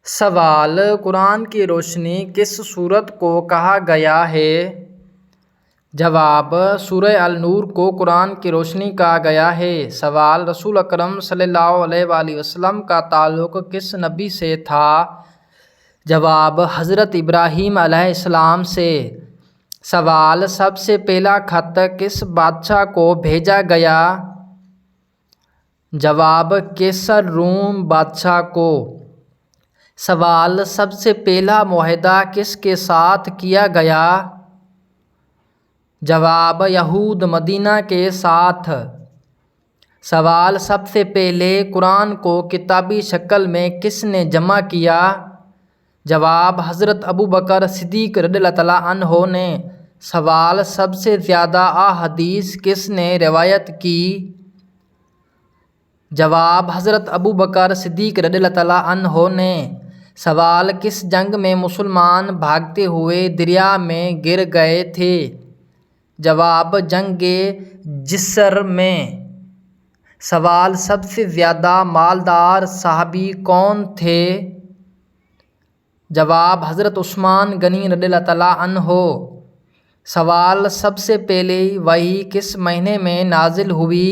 सवाल: कुरान की रोशनी किस सूरत को कहा गया है? जवाब: सूरह अल-नूर को कुरान की रोशनी कहा गया है। सवाल: रसूल अकरम सल्लल्लाहु अलैहि वसल्लम का ताल्लुक़ किस नबी से था? जवाब: हज़रत इब्राहीम अलैहिस्सलाम से। सवाल: सबसे पहला खत किस बादशाह को भेजा गया? जवाब: कैसर रूम बादशाह को। सवाल: सबसे पहला मुआहदा किसके साथ किया गया? जवाब: यहूद मदीना के साथ। सवाल: सबसे पहले कुरान को किताबी शक्ल में किसने जमा किया? जवाब: हज़रत अबू बकर सिद्दीक़ रज़ियल्लाहु तआला अन्हो ने। सवाल: सबसे ज़्यादा अहादीस किसने रिवायत की? जवाब: हज़रत अबू बकर सिद्दीक़ रज़ियल्लाहु तआला अन्हो ने। सवाल: किस जंग में मुसलमान भागते हुए दरिया में गिर गए थे? जवाब: जंगे जिस्र में। सवाल: सबसे ज़्यादा मालदार सहाबी कौन थे? जवाब: हज़रत उस्मान गनी रज़ियल्लाहु तआला अन्हो। सवाल: सबसे पहले वही किस महीने में नाजिल हुई?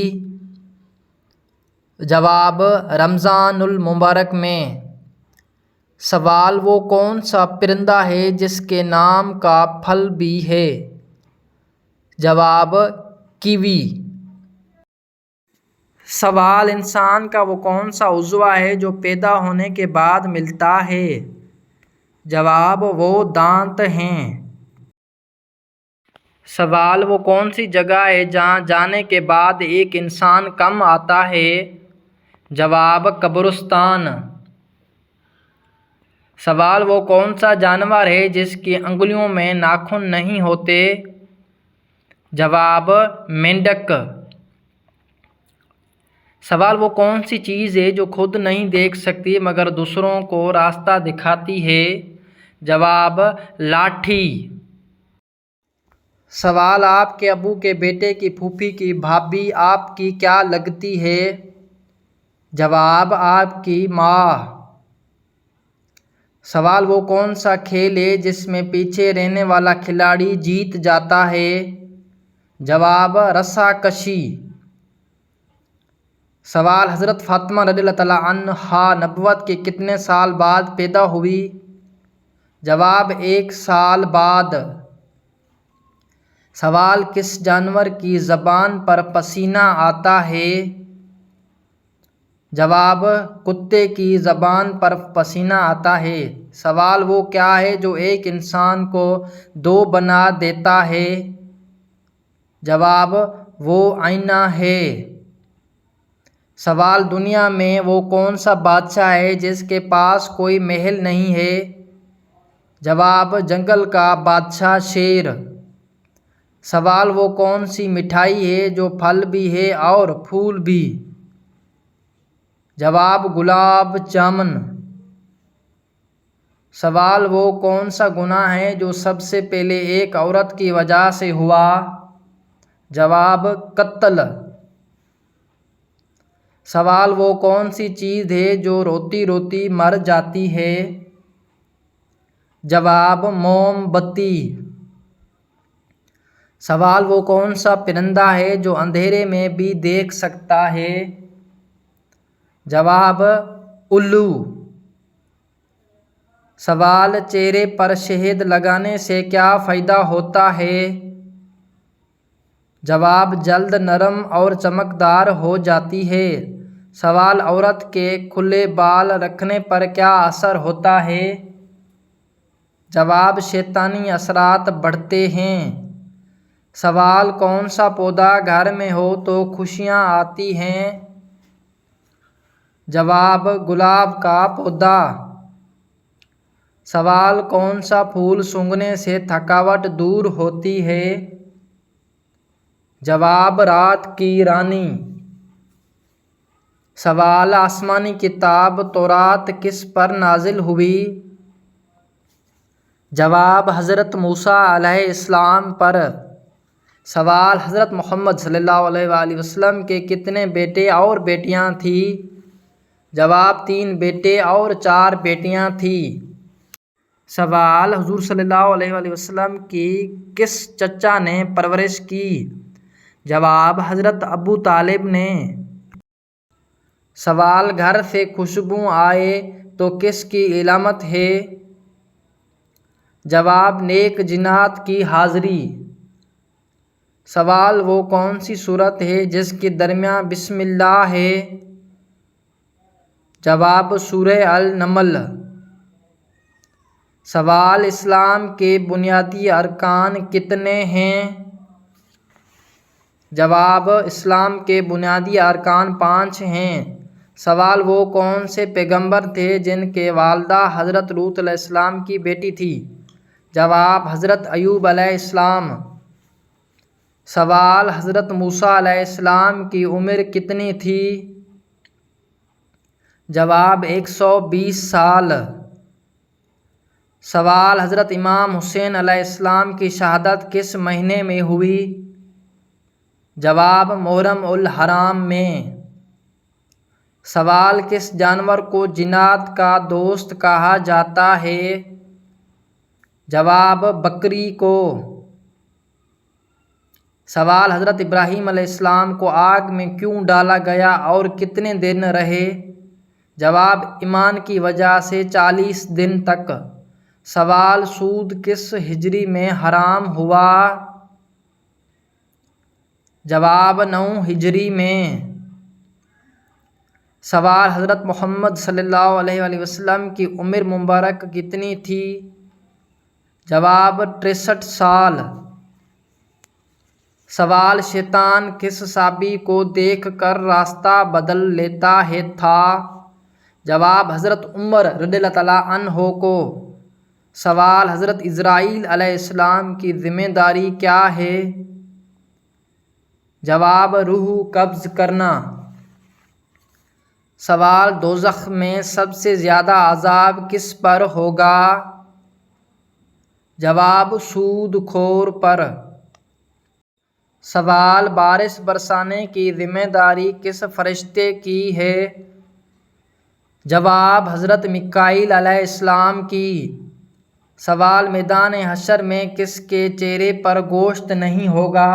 जवाब: रमज़ानुल मुबारक में। सवाल: वो कौन सा परिंदा है जिसके नाम का फल भी है? जवाब: कीवी। सवाल: इंसान का वो कौन सा उज़्व है जो पैदा होने के बाद मिलता है? जवाब: वो दांत हैं। सवाल: वो कौन सी जगह है जहाँ जाने के बाद एक इंसान कम आता है? जवाब: कब्रिस्तान। सवाल: वो कौन सा जानवर है जिसकी अंगुलियों में नाखून नहीं होते? जवाब: मेंढक। सवाल: वो कौन सी चीज़ है जो खुद नहीं देख सकती मगर दूसरों को रास्ता दिखाती है? जवाब: लाठी। सवाल: आपके अबू के बेटे की फूफी की भाभी आपकी क्या लगती है? जवाब: आपकी माँ। सवाल: वो कौन सा खेल है जिसमें पीछे रहने वाला खिलाड़ी जीत जाता है? जवाब: रस्साकशी। सवाल: हज़रत फ़ातिमा रज़ियल्लाहु तआला अन्हा नबुव्वत के कितने साल बाद पैदा हुई? जवाब: 1 साल बाद। सवाल: किस जानवर की ज़बान पर पसीना आता है? जवाब: कुत्ते की ज़बान पर पसीना आता है। सवाल: वो क्या है जो एक इंसान को 2 बना देता है? जवाब: वो आईना है। सवाल: दुनिया में वो कौन सा बादशाह है जिसके पास कोई महल नहीं है? जवाब: जंगल का बादशाह शेर। सवाल: वो कौन सी मिठाई है जो फल भी है और फूल भी? जवाब: गुलाब जामुन। सवाल: वो कौन सा गुनाह है जो सबसे पहले एक औरत की वजह से हुआ? जवाब: कत्ल। सवाल: वो कौन सी चीज़ है जो रोती रोती मर जाती है? जवाब: मोमबत्ती। सवाल: वो कौन सा परिंदा है जो अंधेरे में भी देख सकता है? जवाब: उल्लू। सवाल: चेहरे पर शहद लगाने से क्या फ़ायदा होता है? जवाब: जल्द नरम और चमकदार हो जाती है। सवाल: औरत के खुले बाल रखने पर क्या असर होता है? जवाब: शैतानी असरात बढ़ते हैं। सवाल: कौन सा पौधा घर में हो तो खुशियाँ आती हैं? जवाब: गुलाब का पौधा। सवाल: कौन सा फूल सूंघने से थकावट दूर होती है? जवाब: रात की रानी। सवाल: आसमानी किताब तौरात किस पर नाजिल हुई? जवाब: हज़रत मूसा अलैहिस्सलाम पर। सवाल: हज़रत मोहम्मद सल्लल्लाहु अलैहि वसल्लम के कितने बेटे और बेटियां थीं? जवाब 3 बेटे और 4 बेटियां थी। सवाल हुजूर सल्लल्लाहु अलैहि वसल्लम की किस चचा ने परवरिश की? जवाब हज़रत अबू तालिब ने। सवाल घर से खुशबू आए तो किसकी इलामत है? जवाब नेक जिन्नात की हाज़िरी। सवाल वो कौन सी सूरत है जिसके दरमियान बिस्मिल्लाह है? जवाब सूरह अल-नमल। सवाल इस्लाम के बुनियादी अरकान कितने हैं? जवाब इस्लाम के बुनियादी अरकान 5 हैं। सवाल वो कौन से पैगंबर थे जिनके वालिदा हज़रत लूत अलैहिस्सलाम की बेटी थी? जवाब हज़रत अय्यूब अलैहिस्सलाम। सवाल हज़रत मूसा अलैहिस्सलाम की उम्र कितनी थी? जवाब 120 साल। सवाल हज़रत इमाम हुसैन अलैहिस्सलाम की शहादत किस महीने में हुई? जवाब मुहर्रम उल हराम में। सवाल किस जानवर को जिन्नात का दोस्त कहा जाता है? जवाब बकरी को। सवाल हज़रत इब्राहीम अलैहिस्सलाम को आग में क्यों डाला गया और कितने दिन रहे? जवाब ईमान की वजह से 40 दिन तक। सवाल सूद किस हिजरी में हराम हुआ? जवाब 9 हिजरी में। सवाल हज़रत मोहम्मद सल्लल्लाहु अलैहि वसल्लम की उम्र मुबारक कितनी थी? जवाब 63 साल। सवाल शैतान किस साबी को देख कर रास्ता बदल लेता है था? जवाब हज़रत उमर रज़ियल्लाहु तआला अन्हो को। सवाल हज़रत इज़राइल अलैहिस्सलाम की ज़िम्मेदारी क्या है? जवाब रूह कब्ज़ करना। सवाल दोज़ख में सबसे ज़्यादा अज़ाब किस पर होगा? जवाब सूदखोर पर। सवाल बारिश बरसाने की ज़िम्मेदारी किस फरिश्ते की है? जवाब हज़रत मिकाईल अलैहिस्सलाम की। सवाल मैदान हशर में किसके चेहरे पर गोश्त नहीं होगा?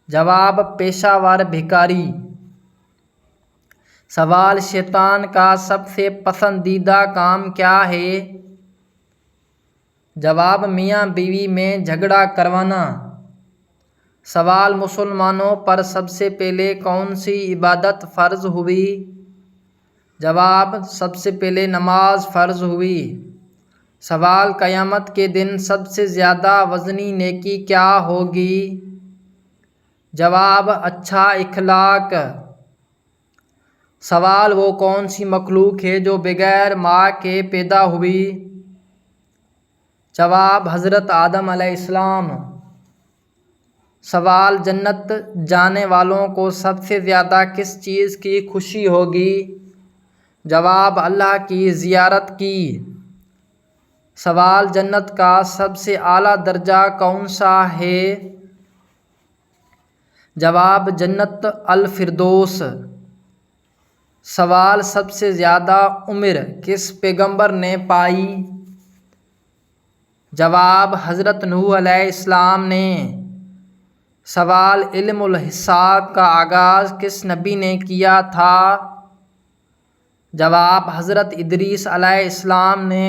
जवाब पेशावर भिखारी। सवाल शैतान का सबसे पसंदीदा काम क्या है? जवाब मियाँ बीवी में झगड़ा करवाना। सवाल मुसलमानों पर सबसे पहले कौन सी इबादत फ़र्ज़ हुई? जवाब सबसे पहले नमाज फ़र्ज़ हुई। सवाल क़यामत के दिन सबसे ज़्यादा वज़नी नेकी क्या होगी? जवाब अच्छा इखलाक। सवाल वो कौन सी मखलूक है जो बग़ैर माँ के पैदा हुई? जवाब हज़रत आदम अलैहिस्सलाम। सवाल जन्नत जाने वालों को सबसे ज़्यादा किस चीज़ की खुशी होगी? जवाब अल्लाह की ज़ियारत की। सवाल जन्नत का सबसे आला दर्जा कौन सा है? जवाब जन्नत अल फिरदौस। सवाल सबसे ज़्यादा उम्र किस पैगंबर ने पाई? जवाब हज़रत नूह अलैहिस्सलाम ने। सवाल इल्मुल हिसाब का आगाज़ किस नबी ने किया था? जवाब हज़रत इदरीस अलैहिस्सलाम ने।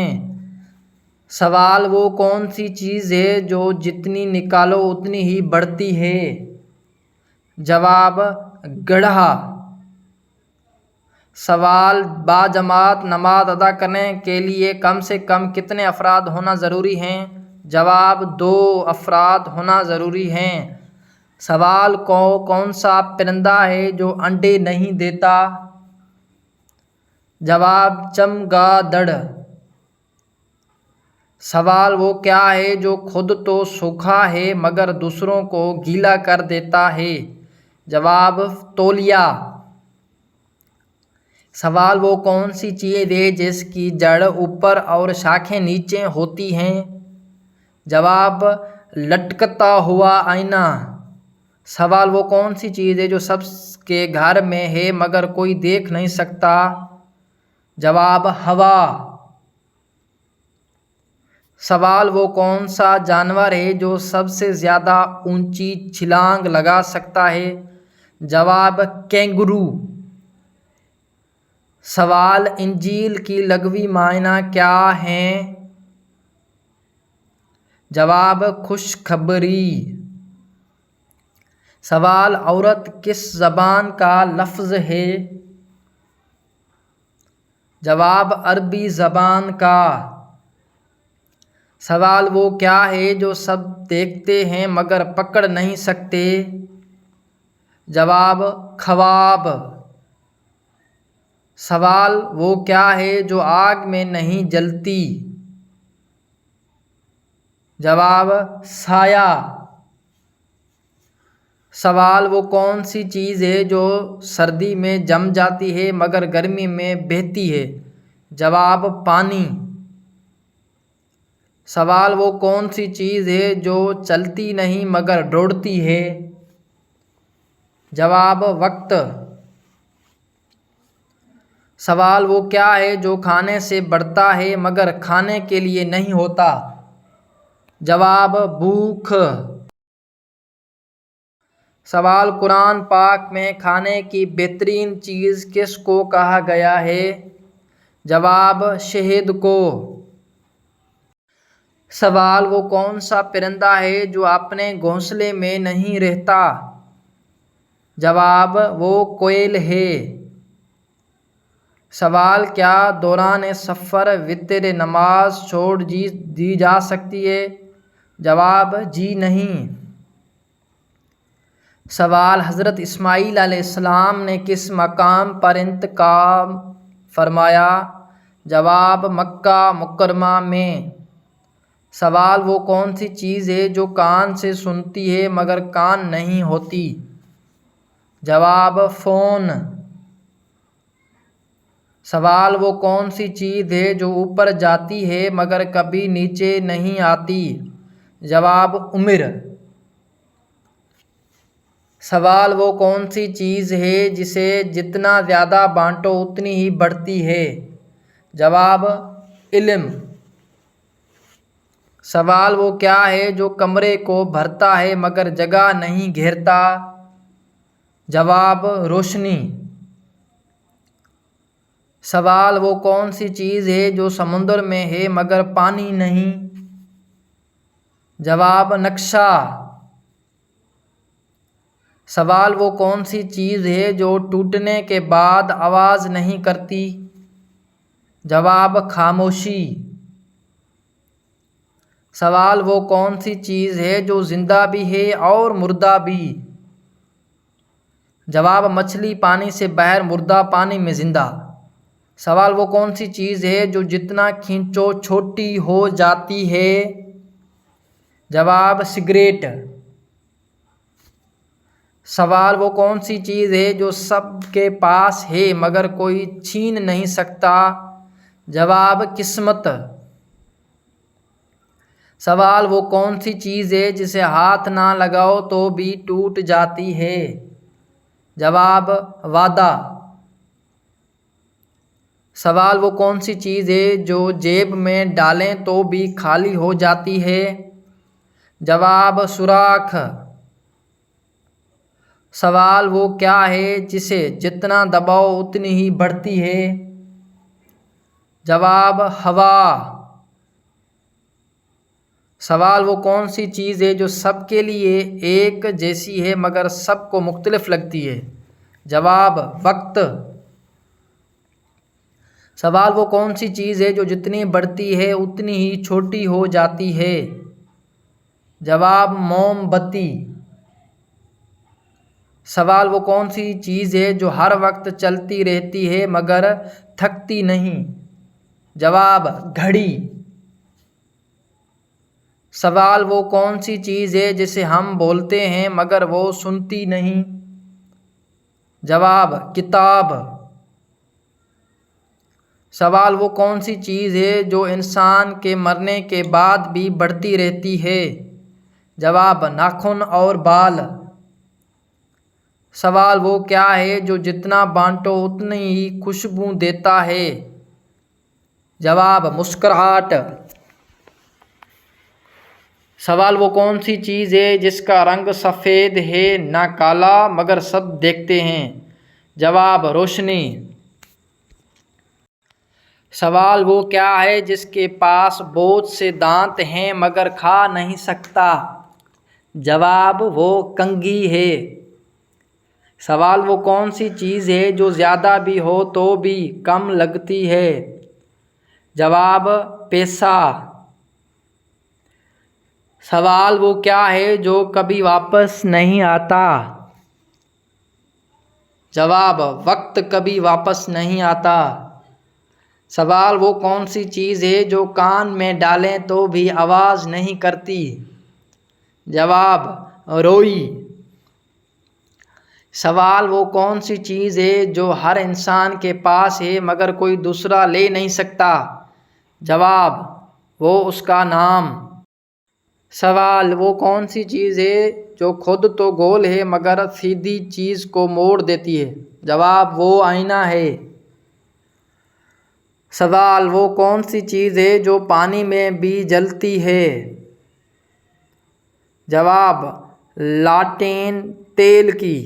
सवाल वो कौन सी चीज़ है जो जितनी निकालो उतनी ही बढ़ती है? जवाब गड्ढा। सवाल बाजमात नमाज अदा करने के लिए कम से कम कितने अफराद होना ज़रूरी हैं? जवाब 2 अफराद होना ज़रूरी हैं। सवाल कौन सा परिंदा है जो अंडे नहीं देता? जवाब चमगादड़। सवाल वो क्या है जो खुद तो सूखा है मगर दूसरों को गीला कर देता है? जवाब तौलिया। सवाल वो कौन सी चीज़ है जिसकी जड़ ऊपर और शाखें नीचे होती हैं? जवाब लटकता हुआ आईना। सवाल वो कौन सी चीज़ है जो सबके घर में है मगर कोई देख नहीं सकता? जवाब हवा। सवाल वो कौन सा जानवर है जो सबसे ज़्यादा ऊंची छलांग लगा सकता है? जवाब कैंगरू। सवाल इंजील की लग़वी मायना क्या है? जवाब खुशखबरी। सवाल औरत किस ज़बान का लफ्ज़ है? जवाब अरबी ज़बान का। सवाल वो क्या है जो सब देखते हैं मगर पकड़ नहीं सकते? जवाब ख्वाब। सवाल वो क्या है जो आग में नहीं जलती? जवाब साया। सवाल वो कौन सी चीज़ है जो सर्दी में जम जाती है मगर गर्मी में बहती है? जवाब पानी। सवाल वो कौन सी चीज़ है जो चलती नहीं मगर दौड़ती है? जवाब वक्त। सवाल वो क्या है जो खाने से बढ़ता है मगर खाने के लिए नहीं होता? जवाब भूख। सवाल कुरान पाक में खाने की बेहतरीन चीज़ किसको कहा गया है? जवाब शहद को। सवाल वो कौन सा परिंदा है जो अपने घोंसले में नहीं रहता? जवाब वो कोयल है। सवाल क्या दौरान सफ़र वितर नमाज छोड़ दी जा सकती है? जवाब जी नहीं। सवाल हज़रत इस्माईल अलैहिस्सलाम ने किस मकाम पर इंतकाल फरमाया? जवाब मक्का मुकरमा में। सवाल वो कौन सी चीज़ है जो कान से सुनती है मगर कान नहीं होती? जवाब फ़ोन। सवाल वो कौन सी चीज़ है जो ऊपर जाती है मगर कभी नीचे नहीं आती? जवाब उम्र। सवाल वो कौन सी चीज़ है जिसे जितना ज़्यादा बांटो उतनी ही बढ़ती है? जवाब इल्म। सवाल वो क्या है जो कमरे को भरता है मगर जगह नहीं घेरता? जवाब रोशनी। सवाल वो कौन सी चीज़ है जो समुद्र में है मगर पानी नहीं? जवाब नक्शा। सवाल वो कौन सी चीज़ है जो टूटने के बाद आवाज़ नहीं करती? जवाब खामोशी। सवाल वो कौन सी चीज़ है जो ज़िंदा भी है और मुर्दा भी? जवाब मछली पानी से बाहर, मुर्दा पानी में ज़िंदा। सवाल वो कौन सी चीज़ है जो जितना खींचो छोटी हो जाती है? जवाब सिगरेट। सवाल वो कौन सी चीज़ है जो सबके पास है मगर कोई छीन नहीं सकता? जवाब किस्मत। सवाल वो कौन सी चीज़ है जिसे हाथ ना लगाओ तो भी टूट जाती है? जवाब वादा। सवाल वो कौन सी चीज़ है जो जेब में डालें तो भी खाली हो जाती है? जवाब सुराख। सवाल वो क्या है जिसे जितना दबाओ उतनी ही बढ़ती है? जवाब हवा। सवाल वो कौन सी चीज़ है जो सबके लिए एक जैसी है मगर सबको मुख्तलिफ लगती है? जवाब वक्त। सवाल वो कौन सी चीज़ है जो जितनी बढ़ती है उतनी ही छोटी हो जाती है? जवाब मोमबत्ती। सवाल वो कौन सी चीज़ है जो हर वक्त चलती रहती है मगर थकती नहीं? जवाब घड़ी। सवाल वो कौन सी चीज़ है जिसे हम बोलते हैं मगर वो सुनती नहीं? जवाब किताब। सवाल वो कौन सी चीज़ है जो इंसान के मरने के बाद भी बढ़ती रहती है? जवाब नाखून और बाल। सवाल वो क्या है जो जितना बांटो उतनी ही खुशबू देता है? जवाब मुस्कुराहट। सवाल वो कौन सी चीज़ है जिसका रंग सफ़ेद है ना काला मगर सब देखते हैं? जवाब रोशनी। सवाल वो क्या है जिसके पास बहुत से दांत हैं मगर खा नहीं सकता? जवाब वो कंघी है। सवाल वो कौन सी चीज़ है जो ज़्यादा भी हो तो भी कम लगती है? जवाब पैसा। सवाल वो क्या है जो कभी वापस नहीं आता? जवाब वक्त कभी वापस नहीं आता। सवाल वो कौन सी चीज़ है जो कान में डालें तो भी आवाज़ नहीं करती? जवाब रोई। सवाल वो कौन सी चीज़ है जो हर इंसान के पास है मगर कोई दूसरा ले नहीं सकता? जवाब वो उसका नाम। सवाल वो कौन सी चीज़ है जो खुद तो गोल है मगर सीधी चीज़ को मोड़ देती है? जवाब वो आईना है। सवाल वो कौन सी चीज़ है जो पानी में भी जलती है? जवाब लालटेन तेल की।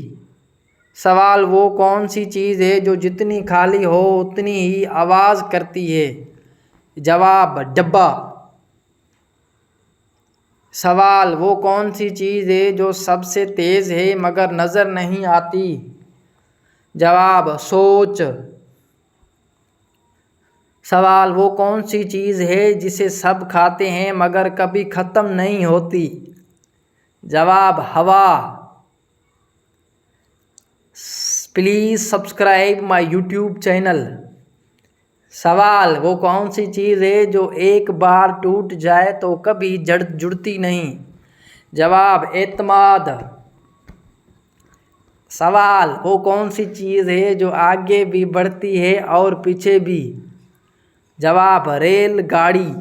सवाल वो कौन सी चीज़ है जो जितनी खाली हो उतनी ही आवाज़ करती है? जवाब डब्बा। सवाल वो कौन सी चीज़ है जो सबसे तेज़ है मगर नज़र नहीं आती? जवाब सोच। सवाल वो कौन सी चीज़ है जिसे सब खाते हैं मगर कभी ख़त्म नहीं होती? जवाब हवा। Please subscribe my YouTube channel. सवाल वो कौन सी चीज़ है जो एक बार टूट जाए तो कभी जुड़ती नहीं? जवाब एतमाद। सवाल वो कौन सी चीज़ है जो आगे भी बढ़ती है और पीछे भी? जवाब रेलगाड़ी।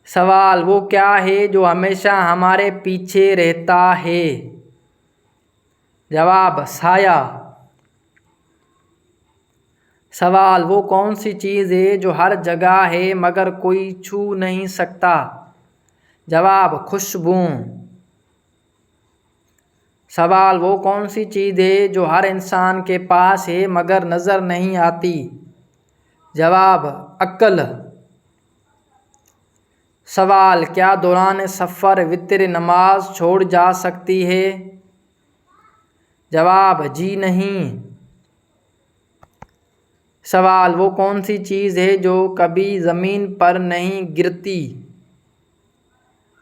सवाल वो क्या है जो हमेशा हमारे पीछे रहता है? जवाब साया। सवाल वो कौन सी चीज़ है जो हर जगह है मगर कोई छू नहीं सकता? जवाब खुशबू। सवाल वो कौन सी चीज़ है जो हर इंसान के पास है मगर नज़र नहीं आती? जवाब अक्ल। सवाल क्या दौरान सफ़र वित्र नमाज छोड़ जा सकती है? जवाब जी नहीं। सवाल वो कौन सी चीज़ है जो कभी ज़मीन पर नहीं गिरती?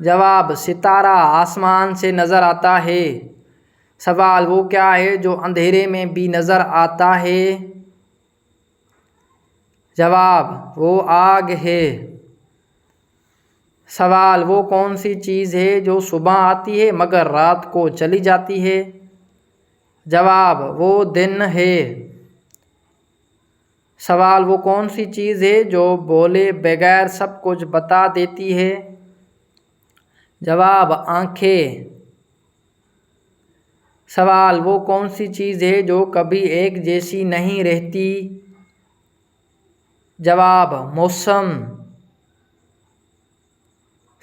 जवाब सितारा आसमान से नज़र आता है। सवाल वो क्या है जो अंधेरे में भी नज़र आता है? जवाब वो आग है। सवाल वो कौन सी चीज़ है जो सुबह आती है मगर रात को चली जाती है? जवाब वो दिन है। सवाल वो कौन सी चीज़ है जो बोले बगैर सब कुछ बता देती है? जवाब आँखें। सवाल वो कौन सी चीज़ है जो कभी एक जैसी नहीं रहती? जवाब मौसम।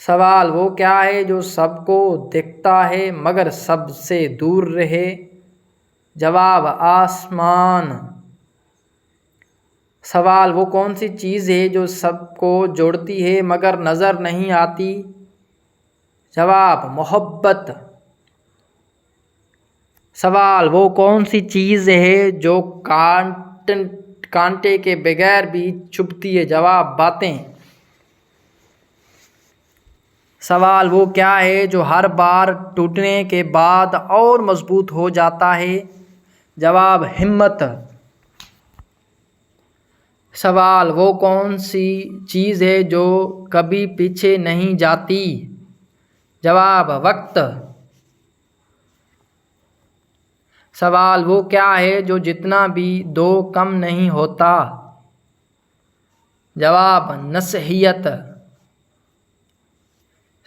सवाल वो क्या है जो सबको दिखता है मगर सबसे दूर रहे? जवाब आसमान। सवाल वो कौन सी चीज़ है जो सबको जोड़ती है मगर नज़र नहीं आती? जवाब मोहब्बत। सवाल वो कौन सी चीज़ है जो कांटे के बगैर भी चुभती है? जवाब बातें। सवाल वो क्या है जो हर बार टूटने के बाद और मजबूत हो जाता है? जवाब हिम्मत। सवाल वो कौन सी चीज़ है जो कभी पीछे नहीं जाती? जवाब वक्त। सवाल वो क्या है जो जितना भी दो कम नहीं होता? जवाब नसीहत।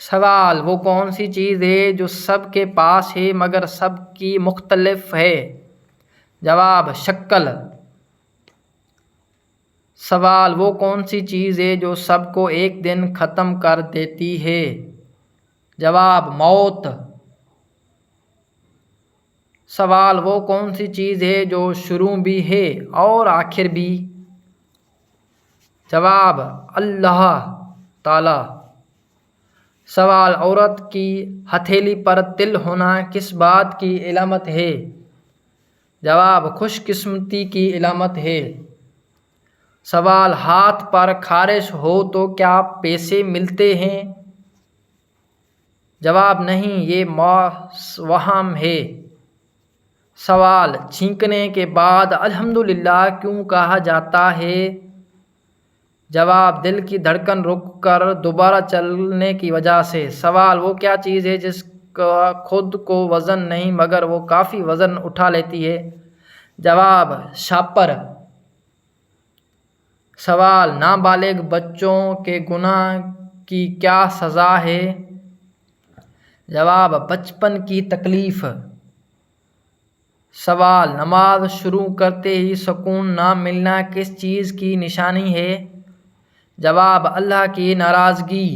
सवाल, वो कौन सी चीज़ है जो सबके पास है मगर सबकी मुख्तलिफ है? जवाब, शक्ल। सवाल, वो कौन सी चीज़ है जो सबको एक दिन ख़त्म कर देती है? जवाब, मौत। सवाल, वो कौन सी चीज़ है जो शुरू भी है और आखिर भी? जवाब, अल्लाह ताला। सवाल, औरत की हथेली पर तिल होना किस बात की इलामत है? जवाब, खुशकिस्मती की इलामत है। सवाल, हाथ पर खारिश हो तो क्या पैसे मिलते हैं? जवाब, नहीं, ये वहम है। सवाल, छींकने के बाद अल्हम्दुलिल्लाह क्यों कहा जाता है? जवाब, दिल की धड़कन रुक कर दोबारा चलने की वजह से। सवाल, वो क्या चीज़ है जिसका खुद को वज़न नहीं मगर वो काफ़ी वज़न उठा लेती है? जवाब, शापर। सवाल, नाबालिग बच्चों के गुनाह की क्या सज़ा है? जवाब, बचपन की तकलीफ़। सवाल, नमाज शुरू करते ही सुकून ना मिलना किस चीज़ की निशानी है? जवाब, अल्लाह की नाराज़गी।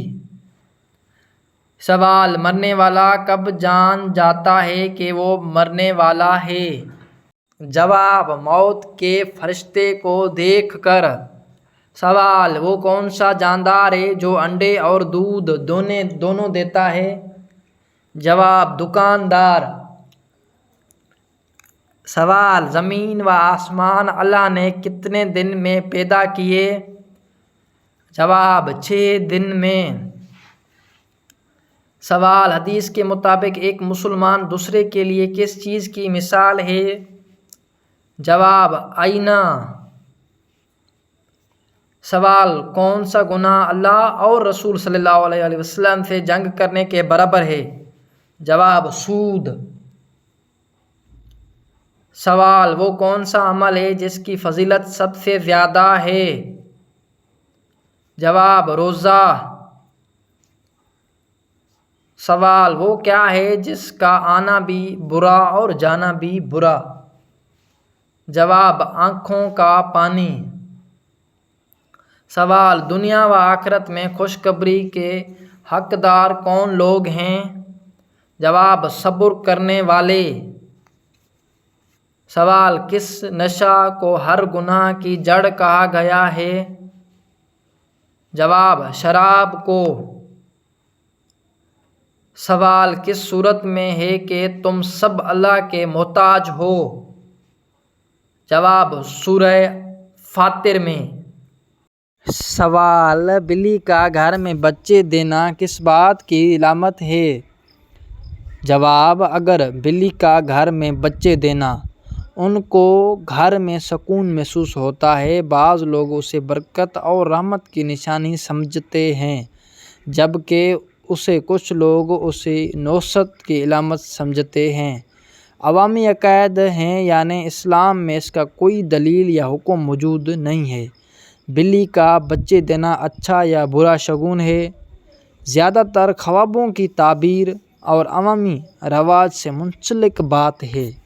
सवाल, मरने वाला कब जान जाता है कि वो मरने वाला है? जवाब, मौत के फरिश्ते को देखकर। सवाल, वो कौन सा जानदार है जो अंडे और दूध दोनों देता है? जवाब, दुकानदार। सवाल, ज़मीन व आसमान अल्लाह ने कितने दिन में पैदा किए? जवाब, 6 दिन में। सवाल, हदीस के मुताबिक एक मुसलमान दूसरे के लिए किस चीज़ की मिसाल है? जवाब, आईना। सवाल, कौन सा गुनाह अल्लाह और रसूल सल्लल्लाहु अलैहि वसल्लम से जंग करने के बराबर है? जवाब, सूद। सवाल, वो कौन सा अमल है जिसकी फजीलत सबसे ज़्यादा है? जवाब, रोज़ा। सवाल, वो क्या है जिसका आना भी बुरा और जाना भी बुरा? जवाब, आँखों का पानी। सवाल, दुनिया व आखिरत में खुशखबरी के हकदार कौन लोग हैं? जवाब, सब्र करने वाले। सवाल, किस नशा को हर गुनाह की जड़ कहा गया है? जवाब, शराब को। सवाल, किस सूरत में है कि तुम सब अल्लाह के मोहताज हो? जवाब, सूरह फातिर में। सवाल, बिल्ली का घर में बच्चे देना किस बात की इलामत है? जवाब, अगर बिल्ली का घर में बच्चे देना उनको घर में सुकून महसूस होता है। बाज़ लोग उसे बरकत और रहमत की निशानी समझते हैं जबकि उसे कुछ लोग उसे नौसत की इलामत समझते हैं। अवामी अक़ायद हैं यानी इस्लाम में इसका कोई दलील या हुक्म मौजूद नहीं है। बिल्ली का बच्चे देना अच्छा या बुरा शगुन है? ज़्यादातर ख्वाबों की ताबीर और अवामी रवाज से मुंसलिक बात है।